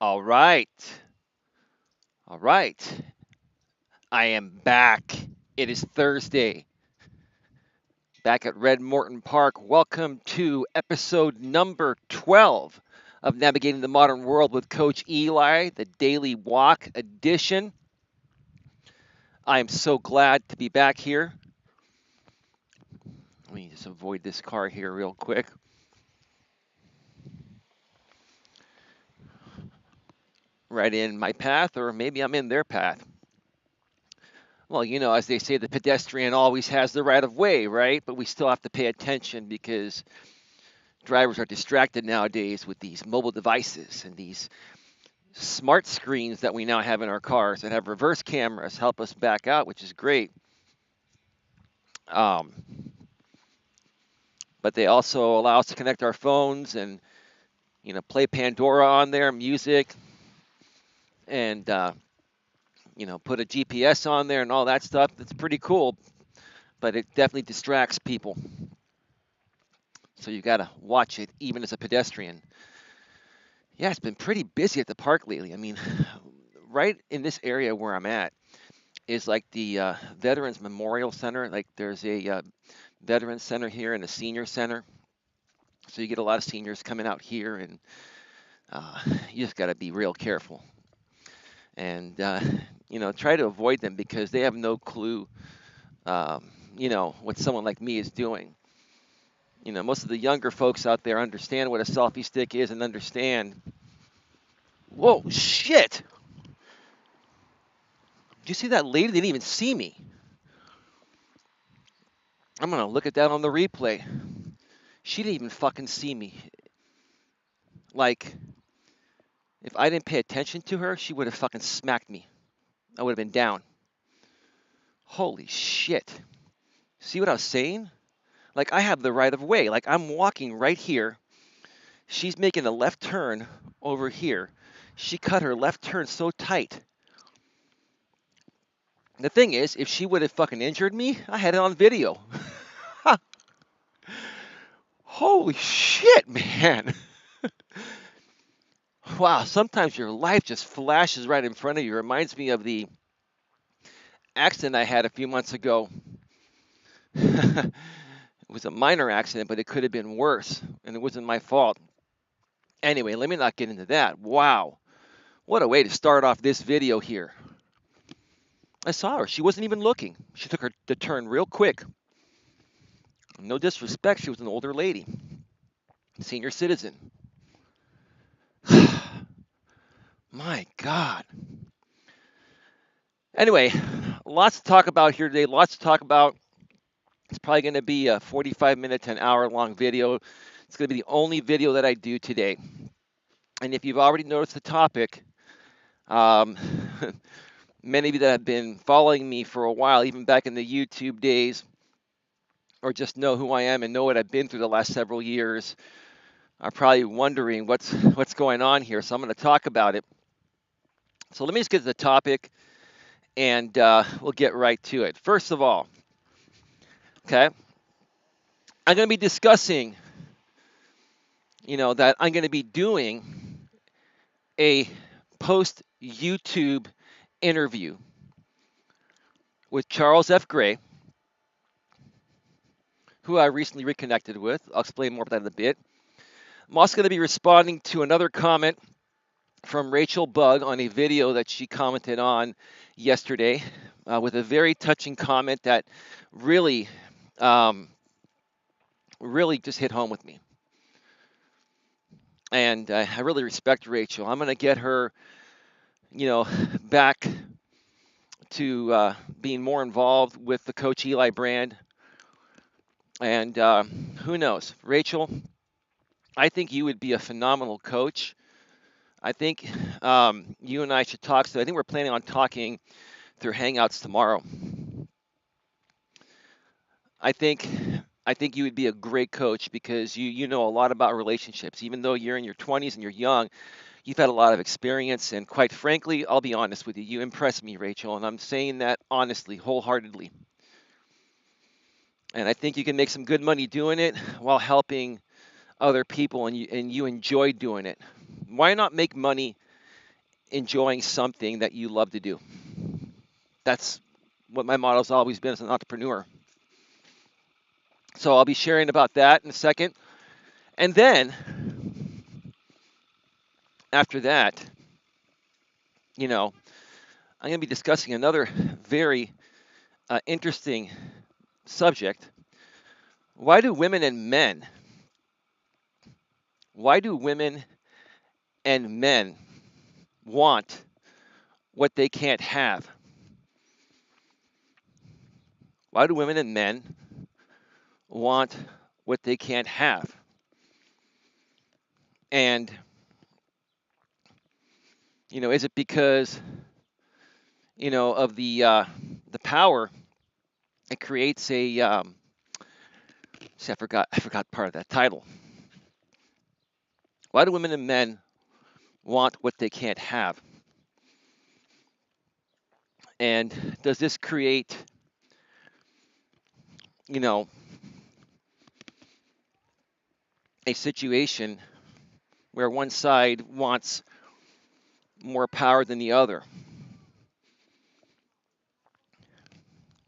All right. All right. I am back. It is Thursday. Back at Red Morton Park. Welcome to episode number 12 of Navigating the Modern World with Coach Eli, the Daily Walk edition. I am so glad to be back here. Let me just avoid this car here real quick. Right in my path, or maybe I'm in their path. Well, as they say, the pedestrian always has the right of way, right? But we still have to pay attention because drivers are distracted nowadays with these mobile devices and these smart screens that we now have in our cars that have reverse cameras help us back out, which is great. Um, but they also allow us to connect our phones and play Pandora on there, music, and put a GPS on there and all that stuff. It's pretty cool, but it definitely distracts people. So you got to watch it, even as a pedestrian. Yeah, it's been pretty busy at the park lately. I mean, right in this area where I'm at is like the Veterans Memorial Center. Like there's a Veterans Center here and a Senior Center. So you get a lot of seniors coming out here, and uh, you just got to be real careful and try to avoid them because they have no clue, what someone like me is doing. Most of the younger folks out there understand what a selfie stick is and understand. Whoa, shit! Did you see that lady? They didn't even see me. I'm gonna look at that on the replay. She didn't even fucking see me. Like, if I didn't pay attention to her, she would have fucking smacked me. I would have been down. Holy shit. See what I was saying? Like, I have the right of way. Like, I'm walking right here. She's making a left turn over here. She cut her left turn so tight. The thing is, if she would have fucking injured me, I had it on video. Holy shit, man. Wow, sometimes your life just flashes right in front of you. It reminds me of the accident I had a few months ago. It was a minor accident, but it could have been worse, and it wasn't my fault. Anyway, let me not get into that. Wow, what a way to start off this video here. I saw her. She wasn't even looking. She took the turn real quick. No disrespect, she was an older lady, senior citizen. My God. Anyway, lots to talk about here today. Lots to talk about. It's probably going to be a 45-minute to an hour long video. It's going to be the only video that I do today. And if you've already noticed the topic, um, many of you that have been following me for a while, even back in the YouTube days, or just know who I am and know what I've been through the last several years, are probably wondering what's going on here. So I'm going to talk about it. So let me just get to the topic, and we'll get right to it. First of all, okay, I'm going to be discussing, that I'm going to be doing a post YouTube interview with Charles F. Gray, who I recently reconnected with. I'll explain more about that in a bit. I'm also going to be responding to another comment from Rachel Bugg on a video that she commented on yesterday with a very touching comment that really, really just hit home with me. And I really respect Rachel. I'm going to get her, back to being more involved with the Coach Eli brand. And who knows, Rachel, I think you would be a phenomenal coach. I think you and I should talk. So I think we're planning on talking through Hangouts tomorrow. I think I think you would be a great coach because you know a lot about relationships. Even though you're in your 20s and you're young, you've had a lot of experience. And quite frankly, I'll be honest with you, you impress me, Rachel. And I'm saying that honestly, wholeheartedly. And I think you can make some good money doing it while helping other people, and you enjoy doing it. Why not make money enjoying something that you love to do. That's what my motto has always been as an entrepreneur. So I'll be sharing about that in a second. And then after that, you know, I'm going to be discussing another very interesting subject. Why do women and men want what they can't have? Why do women and men want what they can't have? And, is it because, of the power it creates a, see, I forgot part of that title. Why do women and men want what they can't have? And does this create, you know, a situation where one side wants more power than the other?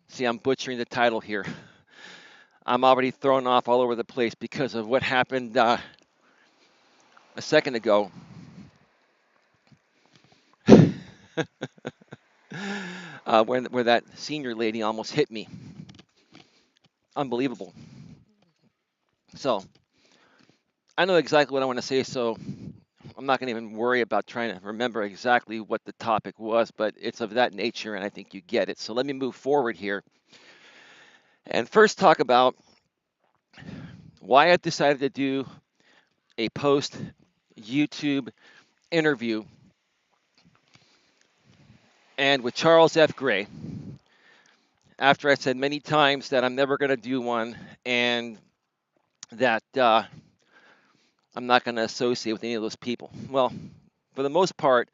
See, I'm butchering the title here. I'm already thrown off all over the place because of what happened a second ago. Where that senior lady almost hit me. Unbelievable. So I know exactly what I want to say, so I'm not going to even worry about trying to remember exactly what the topic was, but it's of that nature, and I think you get it. So let me move forward here and first talk about why I've decided to do a post YouTube interview and with Charles F. Gray after I said many times that I'm never going to do one and that I'm not going to associate with any of those people. Well, for the most part,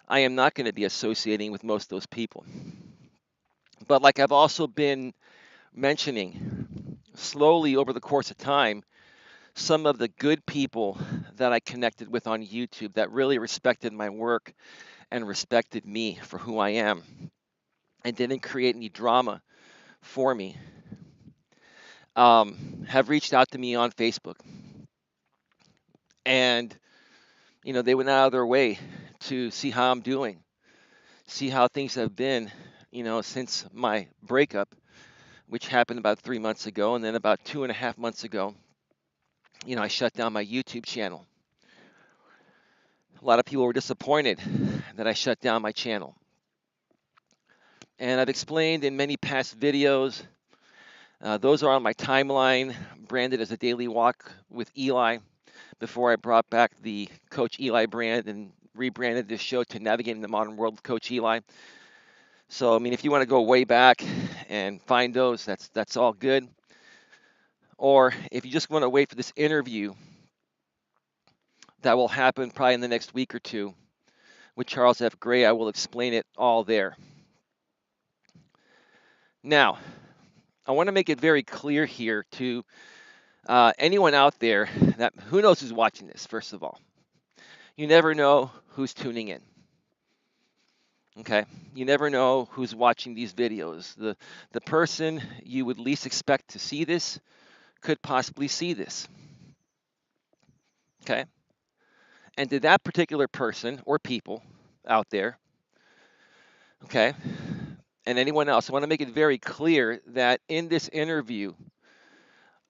I am not going to be associating with most of those people. But like I've also been mentioning, slowly over the course of time, some of the good people that I connected with on YouTube that really respected my work and respected me for who I am and didn't create any drama for me, have reached out to me on Facebook. And, they went out of their way to see how I'm doing, see how things have been, since my breakup, which happened about 3 months ago. And then about 2.5 months ago, I shut down my YouTube channel. A lot of people were disappointed that I shut down my channel. And I've explained in many past videos, those are on my timeline, branded as a daily walk with Eli, before I brought back the Coach Eli brand and rebranded this show to Navigating the Modern World with Coach Eli. So, if you want to go way back and find those, that's all good. Or if you just want to wait for this interview that will happen probably in the next week or two with Charles F. Gray, I will explain it all there. Now, I want to make it very clear here to anyone out there that who knows who's watching this, first of all. You never know who's tuning in. Okay? You never know who's watching these videos. The person you would least expect to see this could possibly see this. Okay? And to that particular person or people out there, okay, and anyone else, I want to make it very clear that in this interview,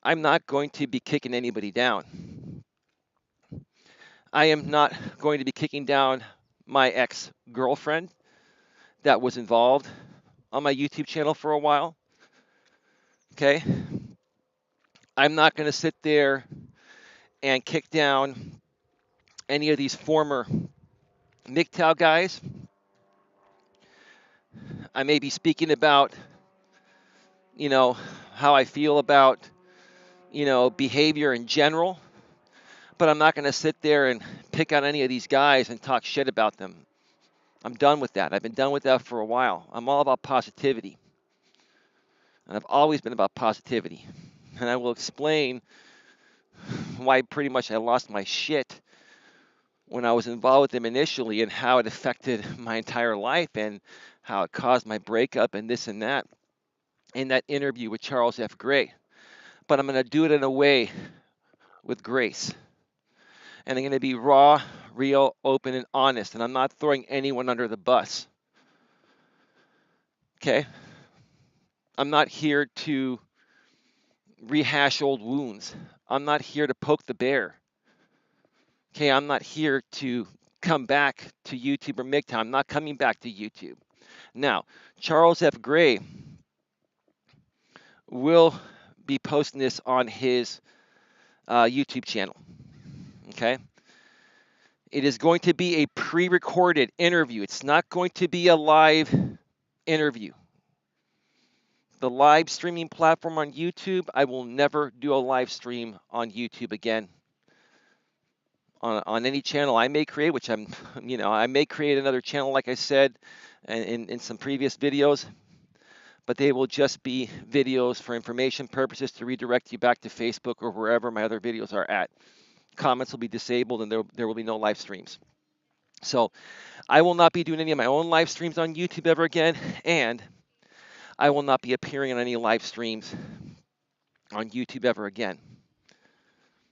I'm not going to be kicking anybody down. I am not going to be kicking down my ex-girlfriend that was involved on my YouTube channel for a while. Okay? I'm not going to sit there and kick down any of these former MGTOW guys. I may be speaking about, how I feel about, behavior in general, but I'm not going to sit there and pick on any of these guys and talk shit about them. I'm done with that. I've been done with that for a while. I'm all about positivity. And I've always been about positivity. And I will explain why pretty much I lost my shit when I was involved with him initially and how it affected my entire life and how it caused my breakup and this and that in that interview with Charles F. Gray. But I'm going to do it in a way with grace. And I'm going to be raw, real, open, and honest. And I'm not throwing anyone under the bus. Okay? I'm not here to rehash old wounds. I'm not here to poke the bear. Okay? I'm not here to come back to YouTube or MGTOW. I'm not coming back to YouTube. Now, Charles F. Gray will be posting this on his YouTube channel. Okay? It is going to be a pre-recorded interview. It's not going to be a live interview. The live streaming platform on YouTube, I will never do a live stream on YouTube again. On any channel I may create, which I may create another channel, like I said in some previous videos, but they will just be videos for information purposes to redirect you back to Facebook or wherever my other videos are at. Comments will be disabled and there will be no live streams. So I will not be doing any of my own live streams on YouTube ever again, and I will not be appearing on any live streams on YouTube ever again.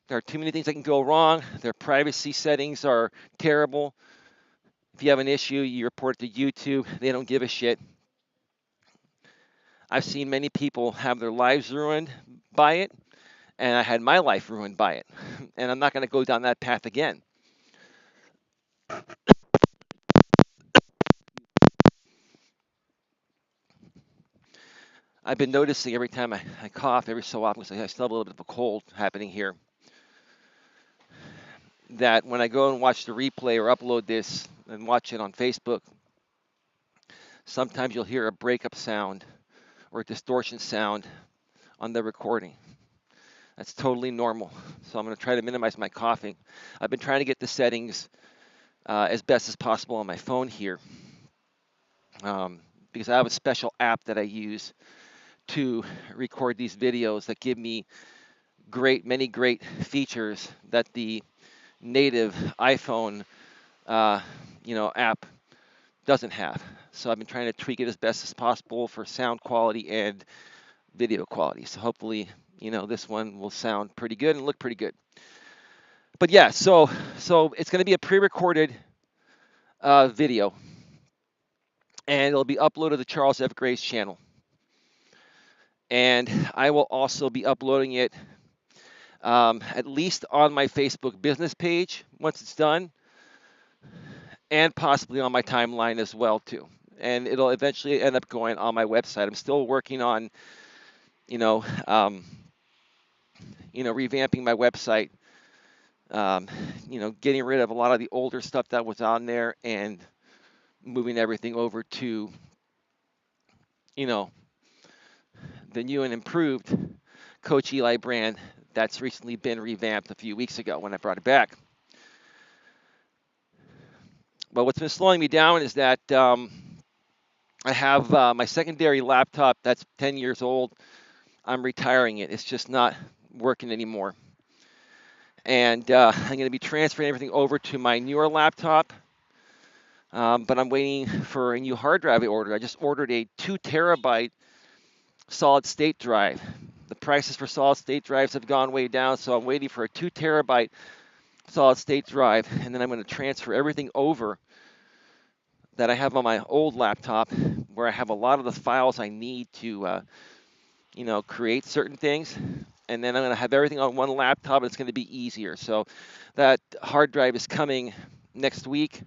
There are too many things that can go wrong. Their privacy settings are terrible. If you have an issue, you report it to YouTube. They don't give a shit. I've seen many people have their lives ruined by it, and I had my life ruined by it. And I'm not going to go down that path again. I've been noticing every time I cough, every so often, because I still have a little bit of a cold happening here, that when I go and watch the replay or upload this and watch it on Facebook, sometimes you'll hear a breakup sound or a distortion sound on the recording. That's totally normal. So I'm going to try to minimize my coughing. I've been trying to get the settings as best as possible on my phone here because I have a special app that I use to record these videos that give me many great features that the native iPhone app doesn't have. So I've been trying to tweak it as best as possible for sound quality and video quality. So hopefully, this one will sound pretty good and look pretty good. But yeah, so it's going to be a pre-recorded video, and it'll be uploaded to Charles F. Gray's channel. And I will also be uploading it at least on my Facebook business page once it's done, and possibly on my timeline as well too. And it'll eventually end up going on my website. I'm still working on, revamping my website. Getting rid of a lot of the older stuff that was on there and moving everything over to, the new and improved Coach Eli brand that's recently been revamped a few weeks ago when I brought it back. But what's been slowing me down is that I have my secondary laptop that's 10 years old. I'm retiring it. It's just not working anymore. And I'm going to be transferring everything over to my newer laptop. But I'm waiting for a new hard drive I ordered. I just ordered a 2 terabyte solid state drive. The prices for solid state drives have gone way down, so I'm waiting for a 2 terabyte solid state drive, and then I'm going to transfer everything over that I have on my old laptop, where I have a lot of the files I need to, create certain things. And then I'm going to have everything on one laptop, and it's going to be easier. So that hard drive is coming next week,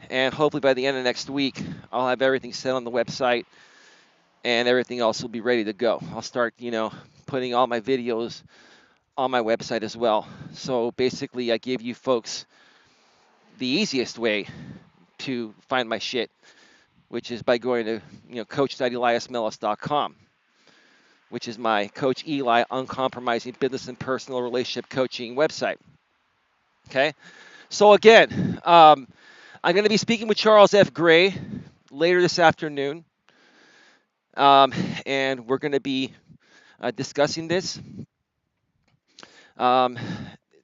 and hopefully by the end of next week, I'll have everything set on the website, and everything else will be ready to go. I'll start, putting all my videos on my website as well. So basically, I give you folks the easiest way to find my shit, which is by going to, coach.eliasmelas.com, which is my Coach Eli uncompromising business and personal relationship coaching website. Okay? So again, I'm going to be speaking with Charles F. Gray later this afternoon. And we're going to be discussing this.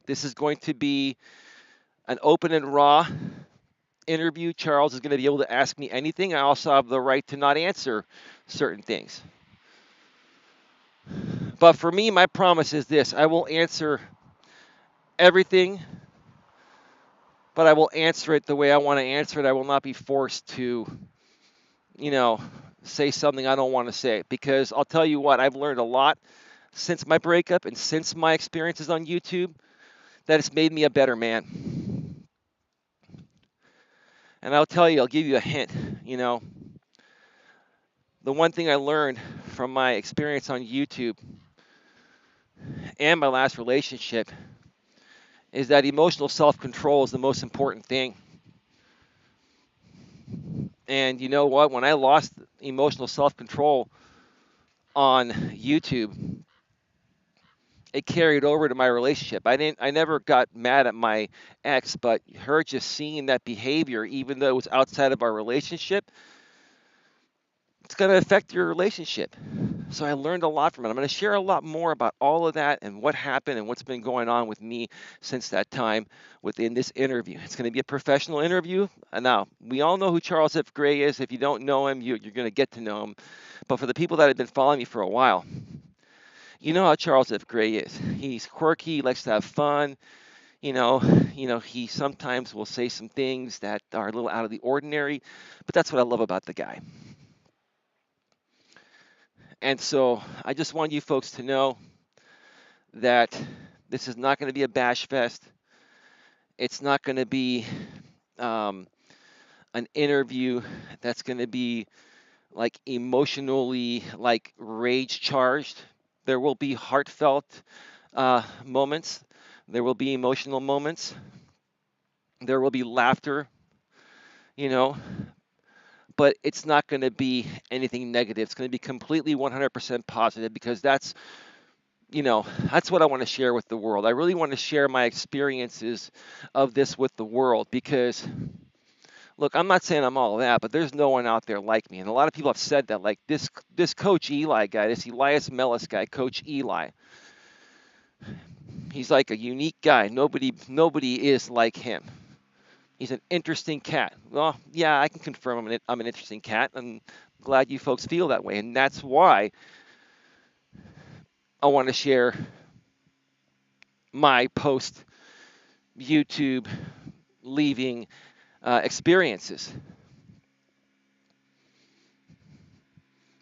This is going to be an open and raw interview. Charles is going to be able to ask me anything. I also have the right to not answer certain things. But for me, my promise is this: I will answer everything, but I will answer it the way I want to answer it. I will not be forced to, you know, say something I don't want to say. Because I'll tell you what, I've learned a lot since my breakup and since my experiences on YouTube that it's made me a better man. And I'll tell you, I'll give you a hint. The one thing I learned from my experience on YouTube and my last relationship is that emotional self-control is the most important thing. And you know what? When I lost emotional self-control on YouTube, it carried over to my relationship. I never got mad at my ex, but her just seeing that behavior, even though it was outside of our relationship, it's going to affect your relationship. So I learned a lot from it. I'm going to share a lot more about all of that and what happened and what's been going on with me since that time within this interview. It's going to be a professional interview. Now, we all know who Charles F. Gray is. If you don't know him, you're going to get to know him. But for the people that have been following me for a while, you know how Charles F. Gray is. He's quirky, he likes to have fun. He sometimes will say some things that are a little out of the ordinary, but that's what I love about the guy. And so I just want you folks to know that this is not going to be a bash fest. It's not going to be um, an interview that's going to be like emotionally like rage charged. There will be heartfelt moments. There will be emotional moments. There will be laughter, you know, but it's not going to be anything negative. It's going to be completely 100% positive because that's what I want to share with the world. I really want to share my experiences of this with the world because, look, I'm not saying I'm all that, but there's no one out there like me. And a lot of people have said that, like this Coach Eli guy, this Elias Melas guy, Coach Eli. He's like a unique guy. Nobody is like him. He's an interesting cat. Well, yeah, I can confirm I'm an interesting cat. I'm glad you folks feel that way. And that's why I want to share my post YouTube leaving experiences.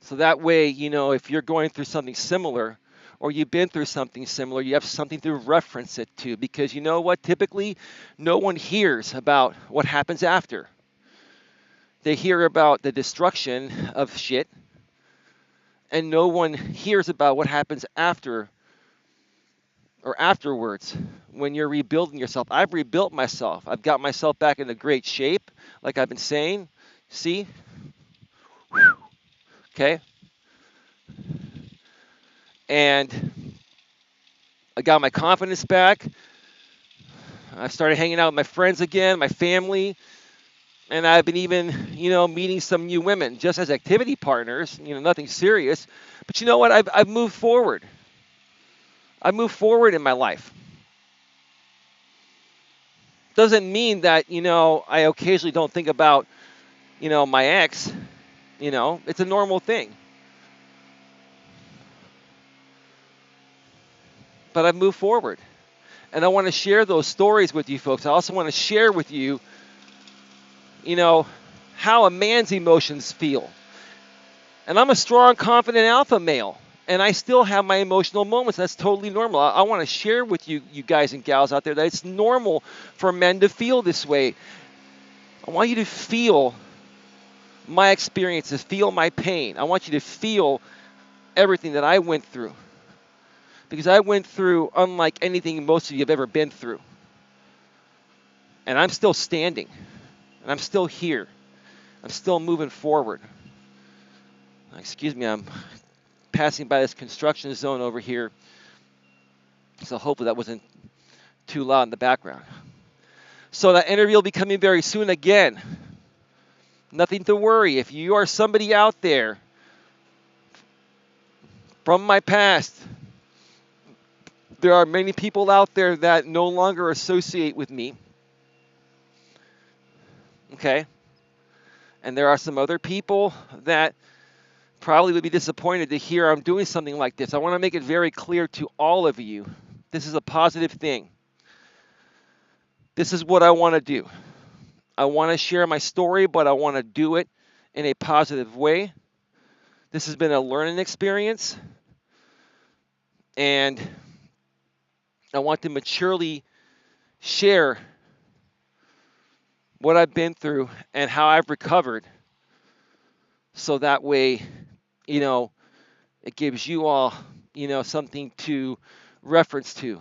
So that way, if you're going through something similar or you've been through something similar, you have something to reference it to. Because you know what? Typically, no one hears about what happens after. They hear about the destruction of shit, and no one hears about what happens after or afterwards when you're rebuilding yourself. I've rebuilt myself. I've got myself back into great shape, like I've been saying. See? Okay? And I got my confidence back. I started hanging out with my friends again, my family, and I've been even, meeting some new women just as activity partners, nothing serious. But you know what? I've moved forward. I've moved forward in my life. Doesn't mean that, I occasionally don't think about, my ex. It's a normal thing. But I've moved forward. And I want to share those stories with you folks. I also want to share with you, how a man's emotions feel. And I'm a strong, confident alpha male. And I still have my emotional moments. That's totally normal. I want to share with you guys and gals out there that it's normal for men to feel this way. I want you to feel my experiences, feel my pain. I want you to feel everything that I went through. Because I went through unlike anything most of you have ever been through. And I'm still standing. And I'm still here. I'm still moving forward. Excuse me, I'm passing by this construction zone over here. So hopefully that wasn't too loud in the background. So that interview will be coming very soon again. Nothing to worry. If you are somebody out there from my past, there are many people out there that no longer associate with me. Okay? And there are some other people that probably would be disappointed to hear I'm doing something like this. I want to make it very clear to all of you this is a positive thing. This is what I want to do. I want to share my story, but I want to do it in a positive way. This has been a learning experience, and I want to maturely share what I've been through and how I've recovered so that way, you know, it gives you all, something to reference to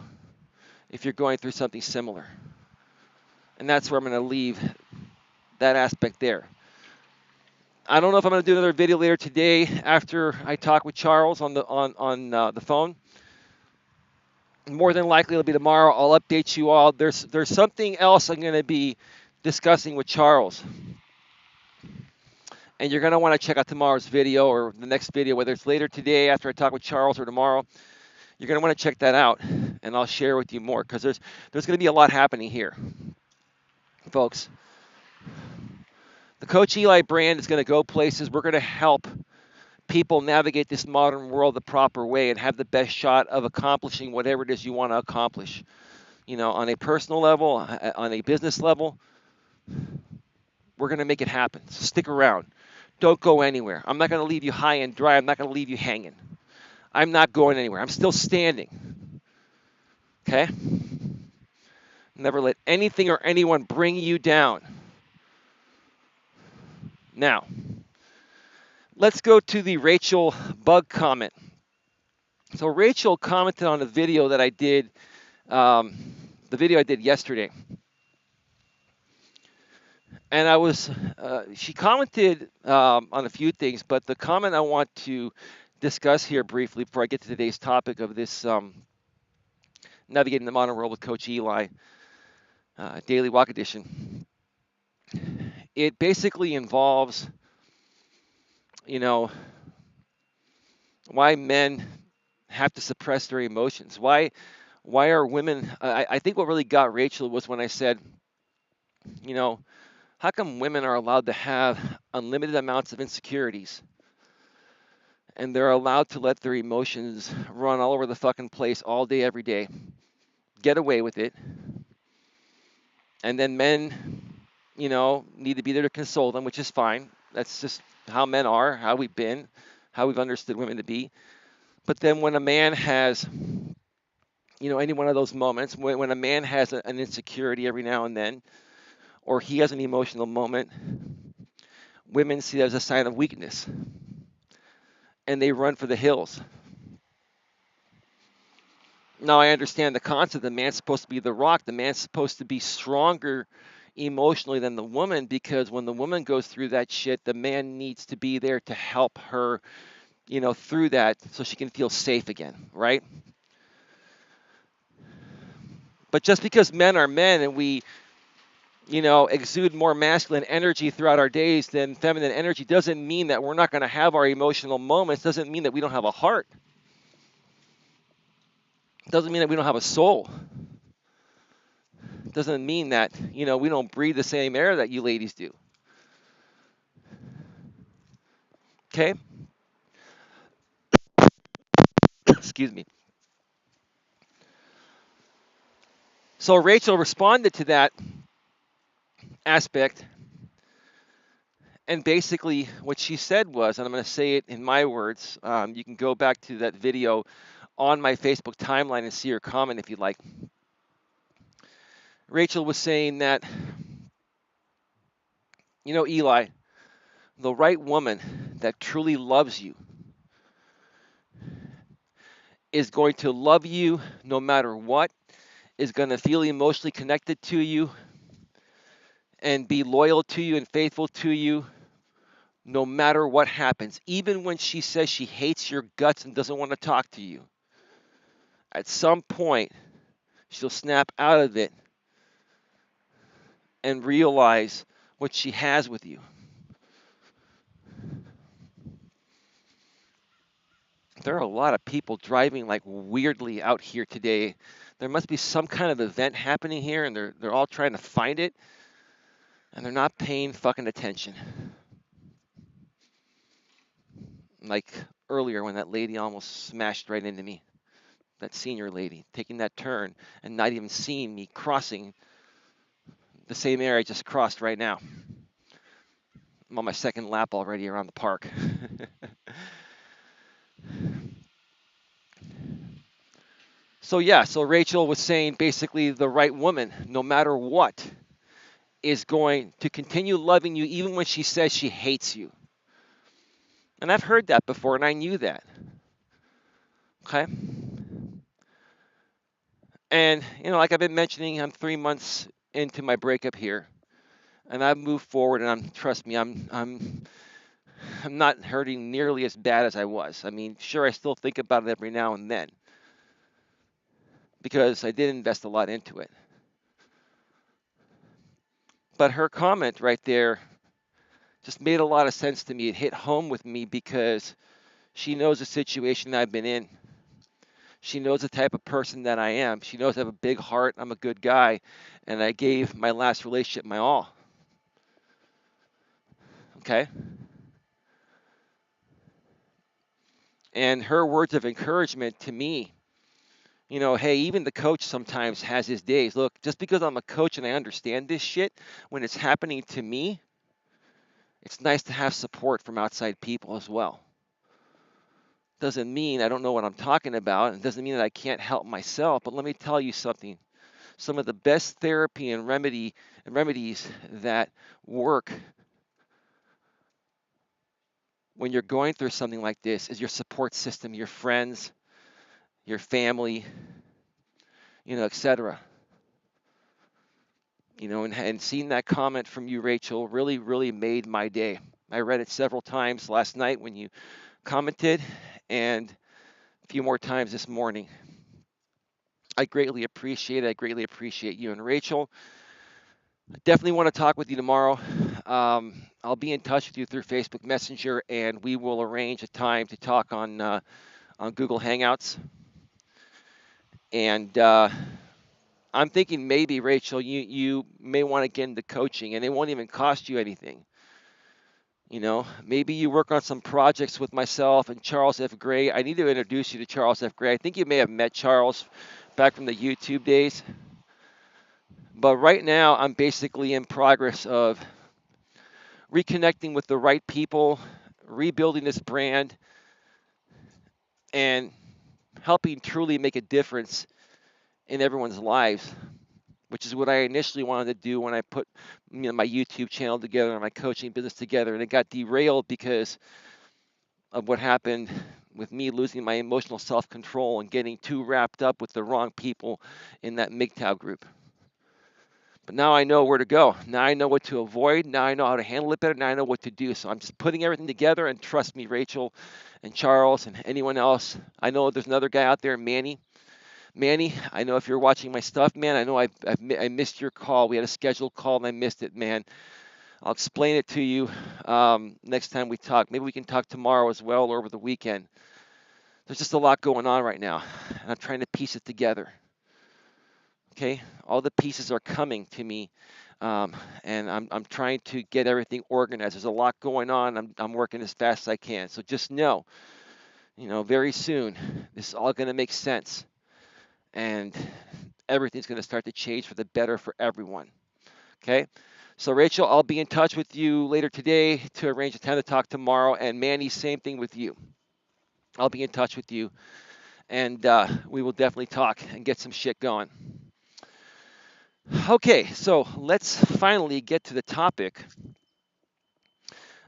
if you're going through something similar. And that's where I'm going to leave that aspect there. I don't know if I'm going to do another video later today after I talk with Charles on the phone. More than likely it'll be tomorrow. I'll update you all. There's something else I'm going to be discussing with Charles. And you're going to want to check out tomorrow's video or the next video, whether it's later today after I talk with Charles or tomorrow. You're going to want to check that out, and I'll share with you more because there's going to be a lot happening here, folks. The Coach Eli brand is going to go places. We're going to help people navigate this modern world the proper way and have the best shot of accomplishing whatever it is you want to accomplish. On a personal level, on a business level, we're going to make it happen. So stick around. Don't go anywhere. I'm not going to leave you high and dry. I'm not going to leave you hanging. I'm not going anywhere. I'm still standing. Okay? Never let anything or anyone bring you down. Now, let's go to the Rachel Bugg comment. So Rachel commented on a video that I did, the video I did yesterday. And she commented on a few things, but the comment I want to discuss here briefly before I get to today's topic of this Navigating the Modern World with Coach Eli Daily Walk Edition, it basically involves, why men have to suppress their emotions. Why are women? I think what really got Rachel was when I said, how come women are allowed to have unlimited amounts of insecurities and they're allowed to let their emotions run all over the fucking place all day, every day, get away with it, and then men, need to be there to console them, which is fine. That's just how men are, how we've been, how we've understood women to be. But then when a man has, any one of those moments, when a man has an insecurity every now and then, or he has an emotional moment, women see that as a sign of weakness, and they run for the hills. Now, I understand the concept. The man's supposed to be the rock. The man's supposed to be stronger emotionally than the woman, because when the woman goes through that shit, the man needs to be there to help her, through that so she can feel safe again, right? But just because men are men and we, exude more masculine energy throughout our days than feminine energy doesn't mean that we're not going to have our emotional moments, doesn't mean that we don't have a heart. Doesn't mean that we don't have a soul. Doesn't mean that, we don't breathe the same air that you ladies do. Okay? Excuse me. So Rachel responded to that aspect, and basically what she said was, and I'm going to say it in my words, you can go back to that video on my Facebook timeline and see her comment if you'd like. Rachel was saying that, Eli, the right woman that truly loves you is going to love you no matter what, is going to feel emotionally connected to you and be loyal to you and faithful to you no matter what happens. Even when she says she hates your guts and doesn't want to talk to you, at some point she'll snap out of it and realize what she has with you. There are a lot of people driving like weirdly out here today. There must be some kind of event happening here, and they're all trying to find it. and they're not paying fucking attention. Like earlier when that lady almost smashed right into me, that senior lady, taking that turn and not even seeing me crossing the same area I just crossed right now. I'm on my second lap already around the park. So Rachel was saying basically the right woman, no matter what, is going to continue loving you even when she says she hates you. And I've heard that before, and I knew that. Okay? And, like I've been mentioning, I'm 3 months into my breakup here. And I've moved forward, and trust me, I'm not hurting nearly as bad as I was. I mean, sure, I still think about it every now and then because I did invest a lot into it. But her comment right there just made a lot of sense to me. It hit home with me because she knows the situation I've been in. She knows the type of person that I am. She knows I have a big heart. I'm a good guy. And I gave my last relationship my all. Okay? And her words of encouragement to me, hey, even the coach sometimes has his days. Look, just because I'm a coach and I understand this shit, when it's happening to me, it's nice to have support from outside people as well. Doesn't mean I don't know what I'm talking about. It doesn't mean that I can't help myself. But let me tell you something. Some of the best therapy and remedies that work when you're going through something like this is your support system, your friends, your family, etc. And seeing that comment from you, Rachel, really, really made my day. I read it several times last night when you commented, and a few more times this morning. I greatly appreciate it. I greatly appreciate you. And Rachel, I definitely want to talk with you tomorrow. I'll be in touch with you through Facebook Messenger, and we will arrange a time to talk on Google Hangouts. And I'm thinking maybe, Rachel, you may want to get into coaching, and it won't even cost you anything. Maybe you work on some projects with myself and Charles F. Gray. I need to introduce you to Charles F. Gray. I think you may have met Charles back from the YouTube days. But right now, I'm basically in progress of reconnecting with the right people, rebuilding this brand, and helping truly make a difference in everyone's lives, which is what I initially wanted to do when I put my YouTube channel together and my coaching business together. And it got derailed because of what happened with me losing my emotional self-control and getting too wrapped up with the wrong people in that MGTOW group. But now I know where to go. Now I know what to avoid. Now I know how to handle it better. Now I know what to do. So I'm just putting everything together. And trust me, Rachel and Charles and anyone else, I know there's another guy out there, Manny. Manny, I know if you're watching my stuff, man, I know I missed your call. We had a scheduled call and I missed it, man. I'll explain it to you next time we talk. Maybe we can talk tomorrow as well or over the weekend. There's just a lot going on right now, and I'm trying to piece it together. Okay, all the pieces are coming to me, and I'm trying to get everything organized. There's a lot going on. I'm working as fast as I can. So just know, very soon this is all going to make sense, and everything's going to start to change for the better for everyone. Okay. So Rachel, I'll be in touch with you later today to arrange a time to talk tomorrow. And Manny, same thing with you. I'll be in touch with you, and we will definitely talk and get some shit going. Okay, so let's finally get to the topic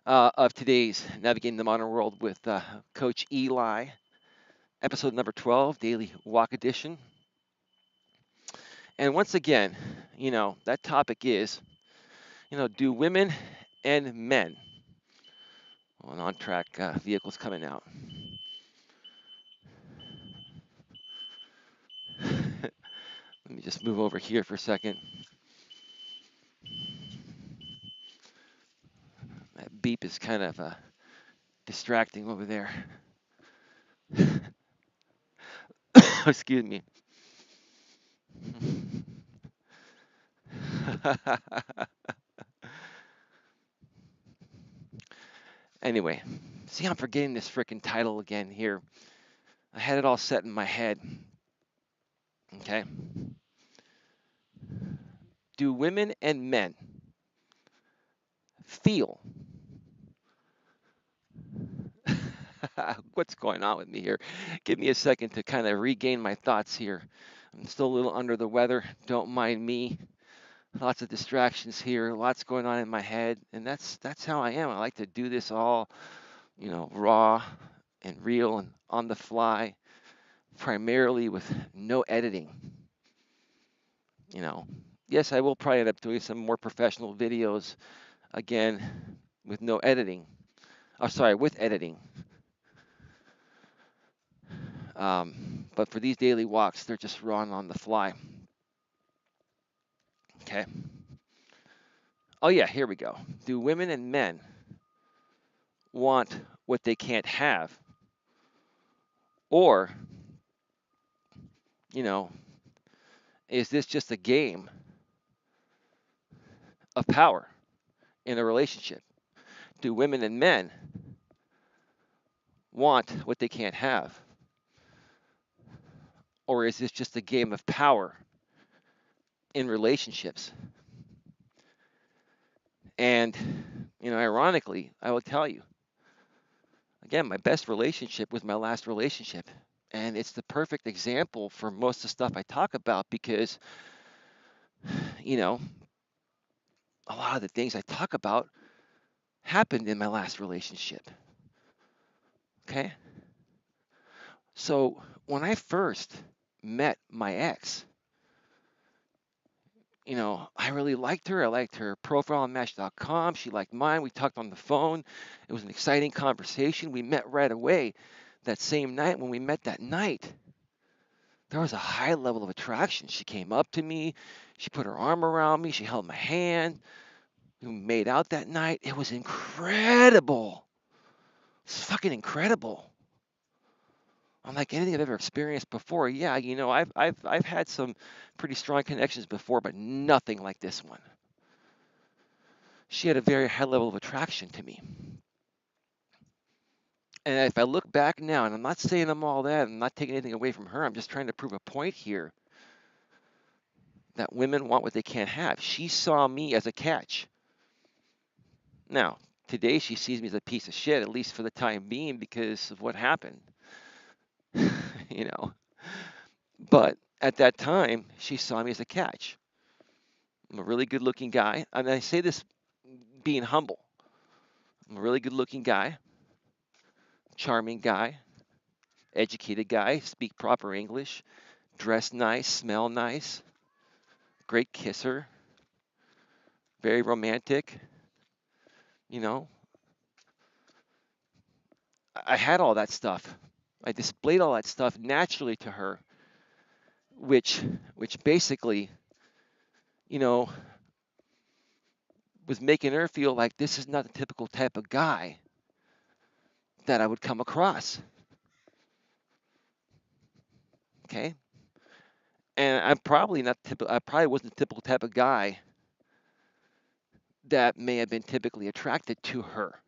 of today's Navigating the Modern World with Coach Eli, episode number 12, Daily Walk Edition. And once again, that topic is, do women and men, well, on-track vehicles coming out. Let me just move over here for a second. That beep is kind of distracting over there. Excuse me. Anyway, see, I'm forgetting this freaking title again here. I had it all set in my head. Okay. Do women and men feel what's going on with me here? Give me a second to kind of regain my thoughts here. I'm still a little under the weather. Don't mind me. Lots of distractions here. Lots going on in my head, and that's how I am. I like to do this all, raw and real and on the fly, primarily with no editing. Yes, I will probably end up doing some more professional videos again with no editing. Oh, sorry, with editing. But for these daily walks, they're just raw and on the fly. Okay. Oh, yeah, here we go. Do women and men want what they can't have? Or, you know, is this just a game of power in a relationship? Do women and men want what they can't have? Or is this just a game of power in relationships? And, ironically, I will tell you, again, my best relationship was my last relationship. And it's the perfect example for most of the stuff I talk about because, you know, a lot of the things I talk about happened in my last relationship. Okay? So when I first met my ex, I really liked her. I liked her profile on Match.com. She liked mine. We talked on the phone. It was an exciting conversation. We met right away that same night. When we met that night, there was a high level of attraction. She came up to me. She put her arm around me. She held my hand. We made out that night. It was incredible. It's fucking incredible. Unlike anything I've ever experienced before. Yeah, I've had some pretty strong connections before, but nothing like this one. She had a very high level of attraction to me. And if I look back now, and I'm not saying I'm all that, I'm not taking anything away from her, I'm just trying to prove a point here that women want what they can't have. She saw me as a catch. Now, today she sees me as a piece of shit, at least for the time being, because of what happened. But at that time, she saw me as a catch. I'm a really good looking guy. And I say this being humble. I'm a really good looking guy, charming guy, educated guy, speak proper English, dress nice, smell nice, great kisser, very romantic. You know, I had all that stuff. I displayed all that stuff naturally to her, which basically, you know, was making her feel like this is not the typical type of guy that I would come across. Okay? And I'm probably not typical. I probably wasn't the typical type of guy that may have been typically attracted to her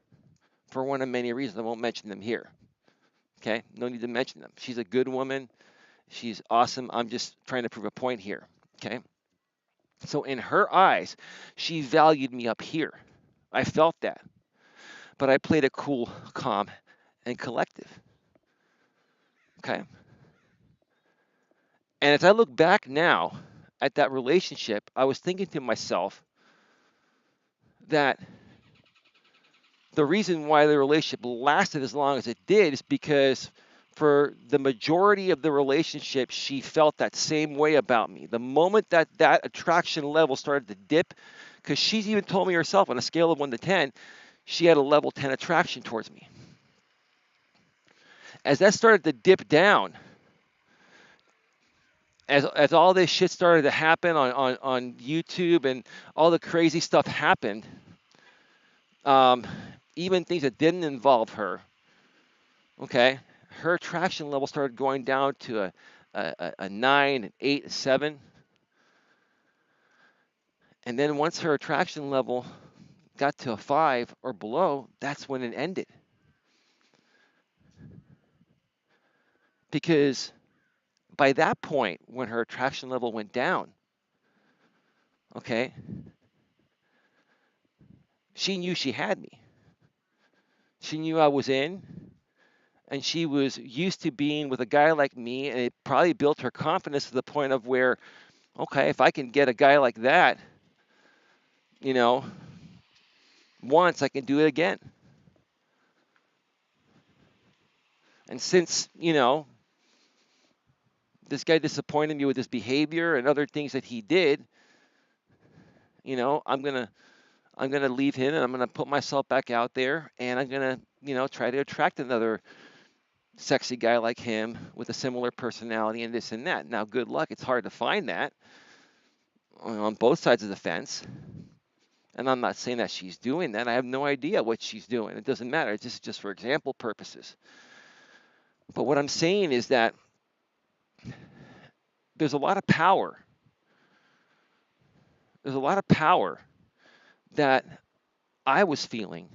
for one of many reasons. I won't mention them here. Okay? No need to mention them. She's a good woman. She's awesome. I'm just trying to prove a point here. Okay? So in her eyes, she valued me up here. I felt that. But I played it cool, calm, and collective. Okay? And as I look back now at that relationship, I was thinking to myself that the reason why the relationship lasted as long as it did is because for the majority of the relationship, she felt that same way about me. The moment that attraction level started to dip, because she's even told me herself on a scale of 1 to 10, she had a level 10 attraction towards me. As that started to dip down, as all this shit started to happen on YouTube and all the crazy stuff happened, even things that didn't involve her, okay, her attraction level started going down to a 9, an 8, a 7. And then once her attraction level got to a 5 or below, that's when it ended. Because by that point, when her attraction level went down, okay, she knew she had me. She knew I was in, and she was used to being with a guy like me, and it probably built her confidence to the point of where, okay, if I can get a guy like that, you know, once, I can do it again. And since, this guy disappointed me with his behavior and other things that he did, I'm gonna leave him and I'm gonna put myself back out there and I'm gonna, try to attract another sexy guy like him with a similar personality and this and that. Now, good luck. It's hard to find that on both sides of the fence. And I'm not saying that she's doing that. I have no idea what she's doing. It doesn't matter. It's just for example purposes. But what I'm saying is that there's a lot of power. There's a lot of power that I was feeling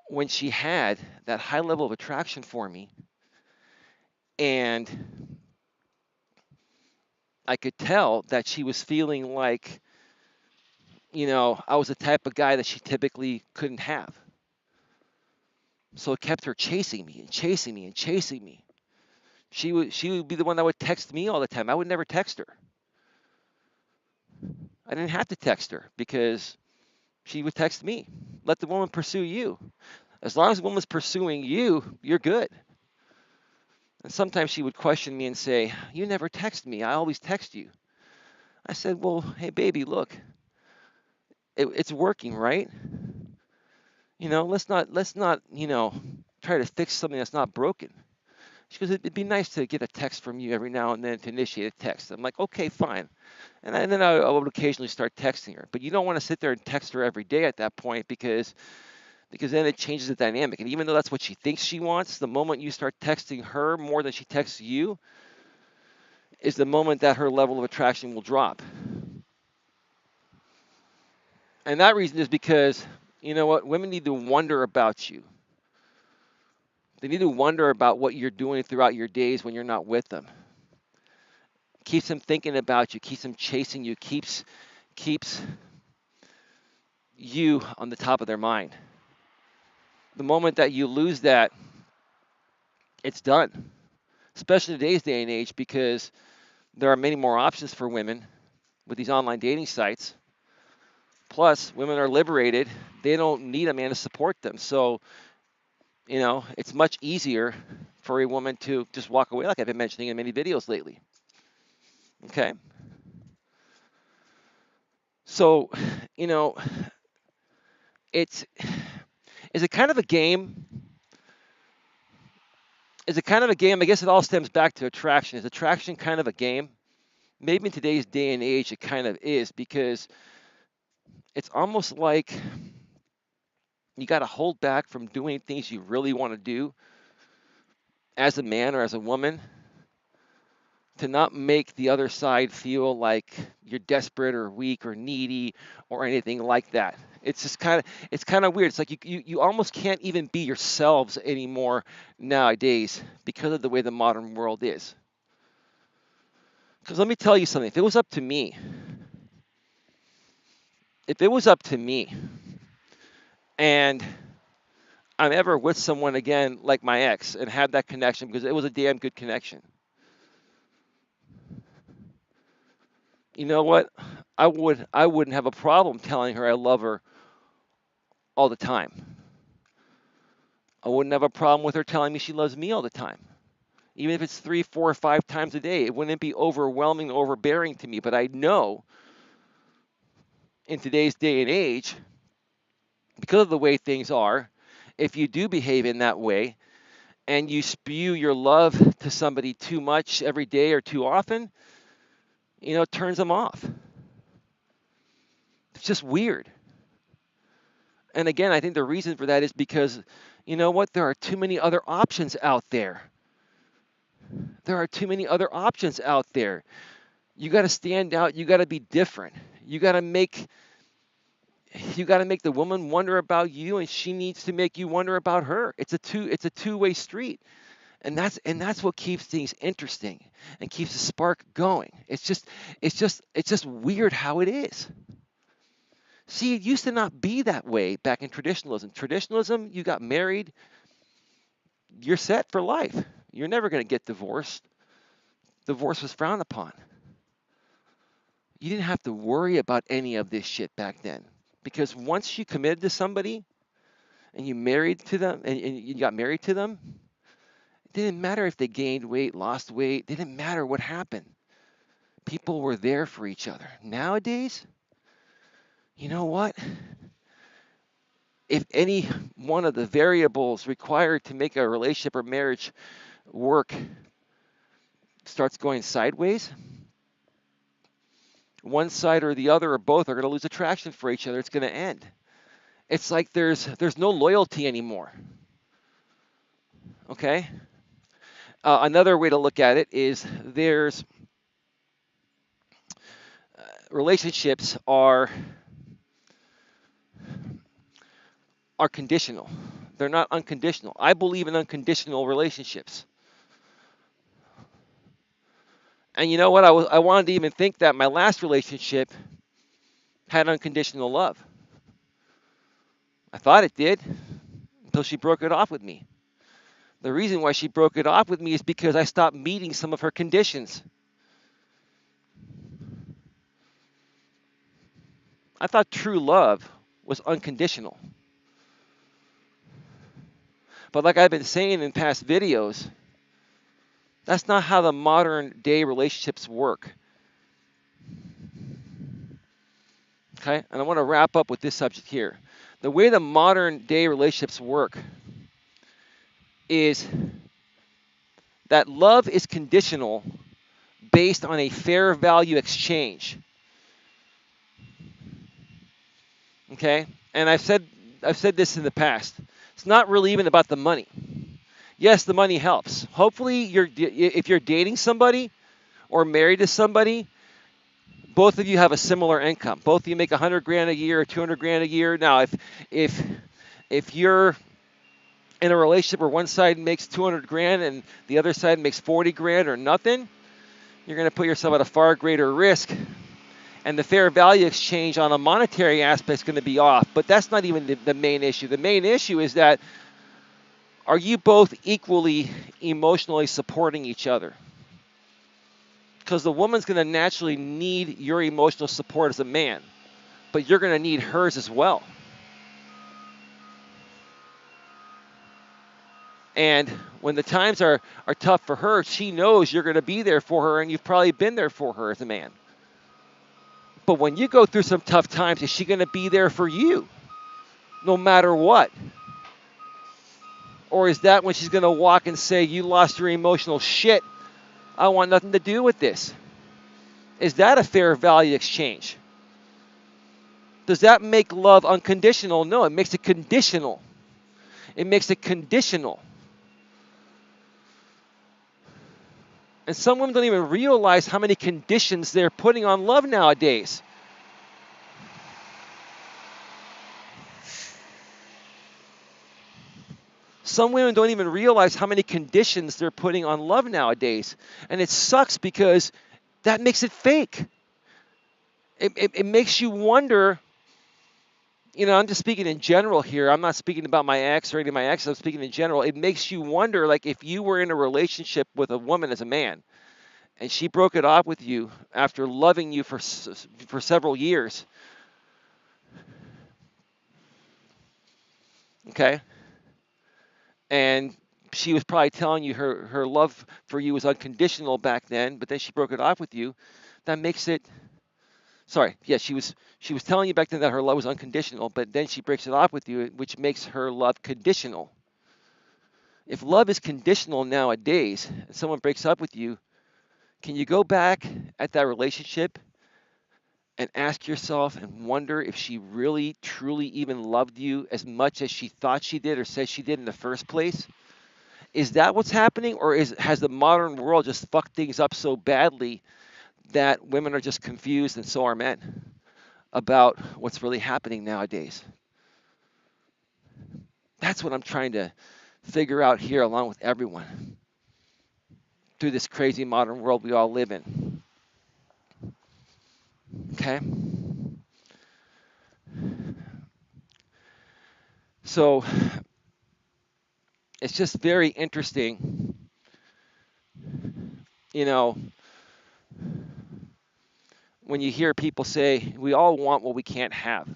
when she had that high level of attraction for me. And I could tell that she was feeling like, I was the type of guy that she typically couldn't have. So it kept her chasing me and chasing me and chasing me. She would be the one that would text me all the time. I would never text her. I didn't have to text her because she would text me. Let the woman pursue you. As long as the woman's pursuing you, you're good. And sometimes she would question me and say, "You never text me. I always text you." I said, "Well, hey baby, look, it's working, right? Let's not try to fix something that's not broken." She goes, "It'd be nice to get a text from you every now and then to initiate a text." I'm like, "Okay, fine." And then I would occasionally start texting her. But you don't want to sit there and text her every day at that point because then it changes the dynamic. And even though that's what she thinks she wants, the moment you start texting her more than she texts you is the moment that her level of attraction will drop. And that reason is because, you know what, women need to wonder about you. They need to wonder about what you're doing throughout your days when you're not with them. Keeps them thinking about you, keeps them chasing you, keeps you on the top of their mind. The moment that you lose that, it's done. Especially in today's day and age because there are many more options for women with these online dating sites. Plus, women are liberated. They don't need a man to support them. So, it's much easier for a woman to just walk away, like I've been mentioning in many videos lately. Okay? So, you know, it's is it kind of a game? Is it kind of a game? I guess it all stems back to attraction. Is attraction kind of a game? Maybe in today's day and age, it kind of is because it's almost like you got to hold back from doing things you really want to do as a man or as a woman to not make the other side feel like you're desperate or weak or needy or anything like that. It's kind of weird. It's like you almost can't even be yourselves anymore nowadays because of the way the modern world is. Because let me tell you something, if it was up to me and I'm ever with someone again like my ex and have that connection because it was a damn good connection. You know what? I wouldn't have a problem telling her I love her all the time. I wouldn't have a problem with her telling me she loves me all the time. Even if it's 3, 4, or 5 times a day, it wouldn't be overwhelming, overbearing to me. But I know in today's day and age, because of the way things are, if you do behave in that way and you spew your love to somebody too much every day or too often, it turns them off. It's just weird. And again, I think the reason for that is because, you know what? There are too many other options out there. There are too many other options out there. You got to stand out. You got to be different. You got to make You got to make the woman wonder about you, and she needs to make you wonder about her. It's a two-way street. And that's what keeps things interesting and keeps the spark going. It's just weird how it is. See, it used to not be that way back in traditionalism. Traditionalism, you got married, you're set for life. You're never going to get divorced. Divorce was frowned upon. You didn't have to worry about any of this shit back then, because once you committed to somebody and you married to them and you got married to them, it didn't matter if they gained weight, lost weight. It didn't matter what happened. People were there for each other. Nowadays, you know what? If any one of the variables required to make a relationship or marriage work starts going sideways, one side or the other or both are going to lose attraction for each other. It's going to end. It's like there's no loyalty anymore. Okay? Another way to look at it is there's relationships are conditional. They're not unconditional. I believe in unconditional relationships. And you know what? I wanted to even think that my last relationship had unconditional love. I thought it did until she broke it off with me. The reason why she broke it off with me is because I stopped meeting some of her conditions. I thought true love was unconditional. But like I've been saying in past videos, that's not how the modern day relationships work. Okay? And I want to wrap up with this subject here. The way the modern day relationships work is that love is conditional based on a fair value exchange. Okay? And I've said this in the past. It's not really even about the money. Yes, the money helps. Hopefully if you're dating somebody or married to somebody, both of you have a similar income. Both of you make 100 grand a year or 200 grand a year. Now, if you're in a relationship where one side makes 200 grand and the other side makes 40 grand or nothing, you're going to put yourself at a far greater risk. And the fair value exchange on a monetary aspect is going to be off. But that's not even the main issue. The main issue is that, are you both equally emotionally supporting each other? Because the woman's going to naturally need your emotional support as a man, but you're going to need hers as well. And when the times are tough for her, she knows you're going to be there for her, and you've probably been there for her as a man. But when you go through some tough times, is she going to be there for you no matter what? Or is that when she's going to walk and say, you lost your emotional shit, I want nothing to do with this? Is that a fair value exchange? Does that make love unconditional? No, it makes it conditional. It makes it conditional. And some women don't even realize how many conditions they're putting on love nowadays. Some women don't even realize how many conditions they're putting on love nowadays. And it sucks because that makes it fake. It makes you wonder, I'm just speaking in general here. I'm not speaking about my ex or any of my exes. I'm speaking in general. It makes you wonder, like, if you were in a relationship with a woman as a man, and she broke it off with you after loving you for several years. Okay? And she was probably telling you her love for you was unconditional back then, but then she broke it off with you. That makes it... Sorry, yeah, she was telling you back then that her love was unconditional, but then she breaks it off with you, which makes her love conditional. If love is conditional nowadays, and someone breaks up with you, can you go back at that relationship and ask yourself and wonder if she really, truly even loved you as much as she thought she did or said she did in the first place? Is that what's happening, or has the modern world just fucked things up so badly that women are just confused, and so are men, about what's really happening nowadays. That's what I'm trying to figure out here along with everyone through this crazy modern world we all live in. Okay? So it's just very interesting, you know, when you hear people say, we all want what we can't have.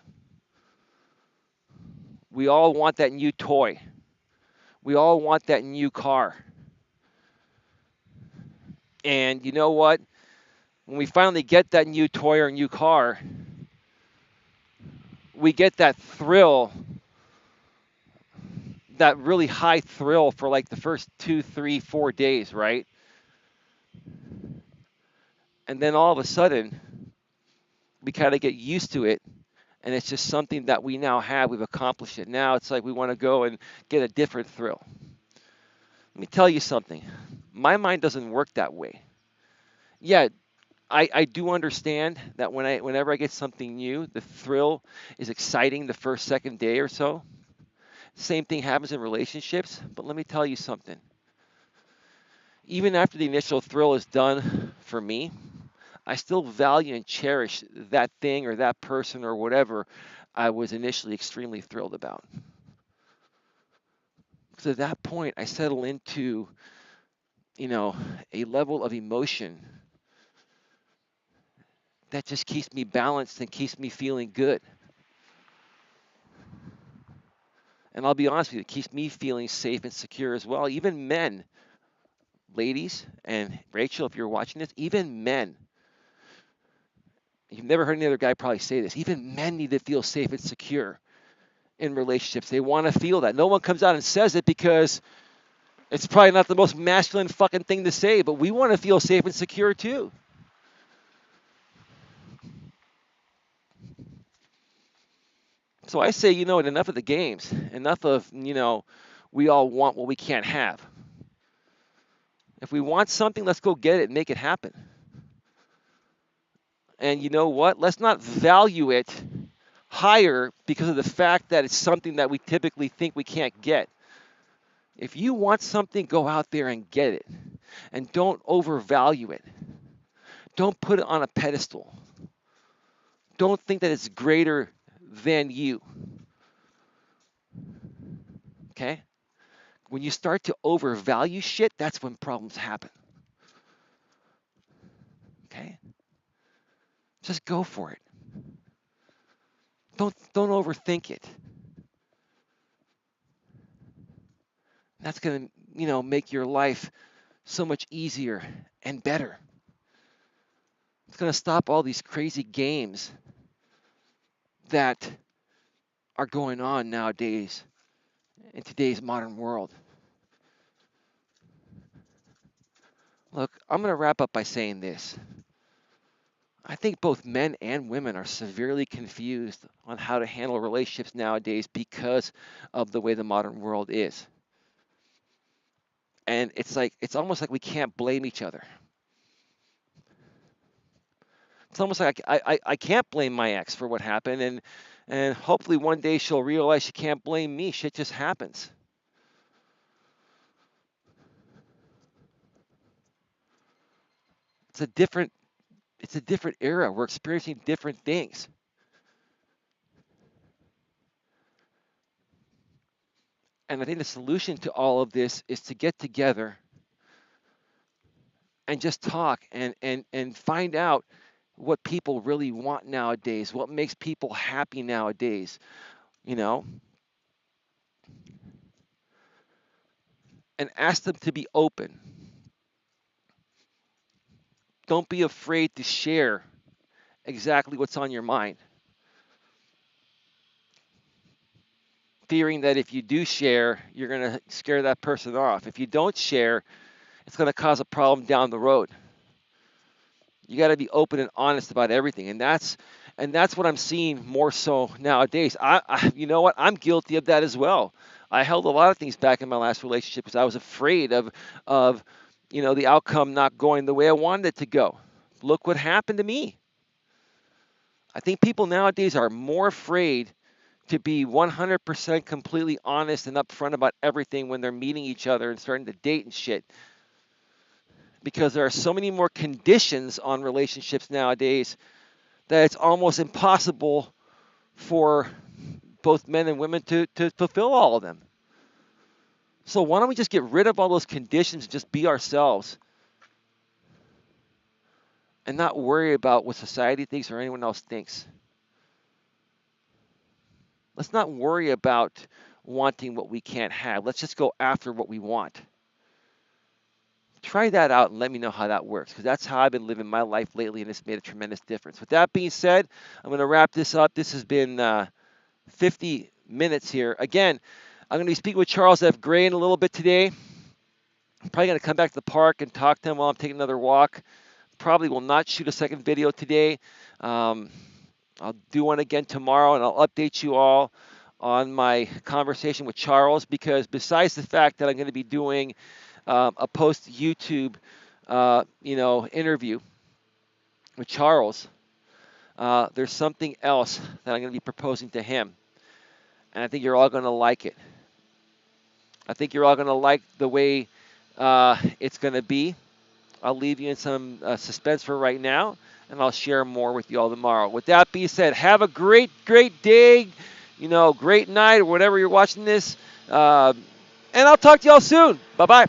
We all want that new toy. We all want that new car. And you know what? When we finally get that new toy or new car, we get that thrill, that really high thrill for like the first 2, 3, 4 days, right? And then all of a sudden, we kind of get used to it, and it's just something that we now have. We've accomplished it. Now it's like we want to go and get a different thrill. Let me tell you something. My mind doesn't work that way. Yeah, I do understand that whenever I get something new, the thrill is exciting the first, second day or so. Same thing happens in relationships, but let me tell you something. Even after the initial thrill is done for me, I still value and cherish that thing or that person or whatever I was initially extremely thrilled about. Because at that point, I settle into, you know, a level of emotion that just keeps me balanced and keeps me feeling good. And I'll be honest with you, it keeps me feeling safe and secure as well. Even men, ladies, and Rachel, if you're watching this, even men, you've never heard any other guy probably say this, even men need to feel safe and secure in relationships. They want to feel that. No one comes out and says it because it's probably not the most masculine fucking thing to say, but we want to feel safe and secure too. So I say, you know what, enough of the games. Enough of, we all want what we can't have. If we want something, let's go get it and make it happen. And you know what? Let's not value it higher because of the fact that it's something that we typically think we can't get. If you want something, go out there and get it. And don't overvalue it. Don't put it on a pedestal. Don't think that it's greater than you. Okay? When you start to overvalue shit, that's when problems happen. Okay? Just go for it. Don't overthink it. That's going to, make your life so much easier and better. It's going to stop all these crazy games that are going on nowadays in today's modern world. Look, I'm going to wrap up by saying this. I think both men and women are severely confused on how to handle relationships nowadays because of the way the modern world is. And it's almost like we can't blame each other. It's almost like I can't blame my ex for what happened, and hopefully one day she'll realize she can't blame me. Shit just happens. It's a different it's a different era. We're experiencing different things. And I think the solution to all of this is to get together and just talk and find out what people really want nowadays, what makes people happy nowadays, you know, and ask them to be open. Don't be afraid to share exactly what's on your mind, fearing that if you do share, you're going to scare that person off. If you don't share, it's going to cause a problem down the road. You got to be open and honest about everything, and that's what I'm seeing more so nowadays. You know what? I'm guilty of that as well. I held a lot of things back in my last relationship because I was afraid of the outcome not going the way I wanted it to go. Look what happened to me. I think people nowadays are more afraid to be 100% completely honest and upfront about everything when they're meeting each other and starting to date and shit, because there are so many more conditions on relationships nowadays that it's almost impossible for both men and women to fulfill all of them. So why don't we just get rid of all those conditions and just be ourselves and not worry about what society thinks or anyone else thinks? Let's not worry about wanting what we can't have. Let's just go after what we want. Try that out and let me know how that works, because that's how I've been living my life lately, and it's made a tremendous difference. With that being said, I'm going to wrap this up. This has been 50 minutes here. Again, I'm going to be speaking with Charles F. Gray in a little bit today. I'm probably going to come back to the park and talk to him while I'm taking another walk. Probably will not shoot a second video today. I'll do one again tomorrow, and I'll update you all on my conversation with Charles, because besides the fact that I'm going to be doing a post YouTube, interview with Charles, there's something else that I'm going to be proposing to him, and I think you're all going to like it. I think you're all going to like the way it's going to be. I'll leave you in some suspense for right now, and I'll share more with you all tomorrow. With that being said, have a great, great day, great night, or whatever you're watching this, and I'll talk to y'all soon. Bye-bye.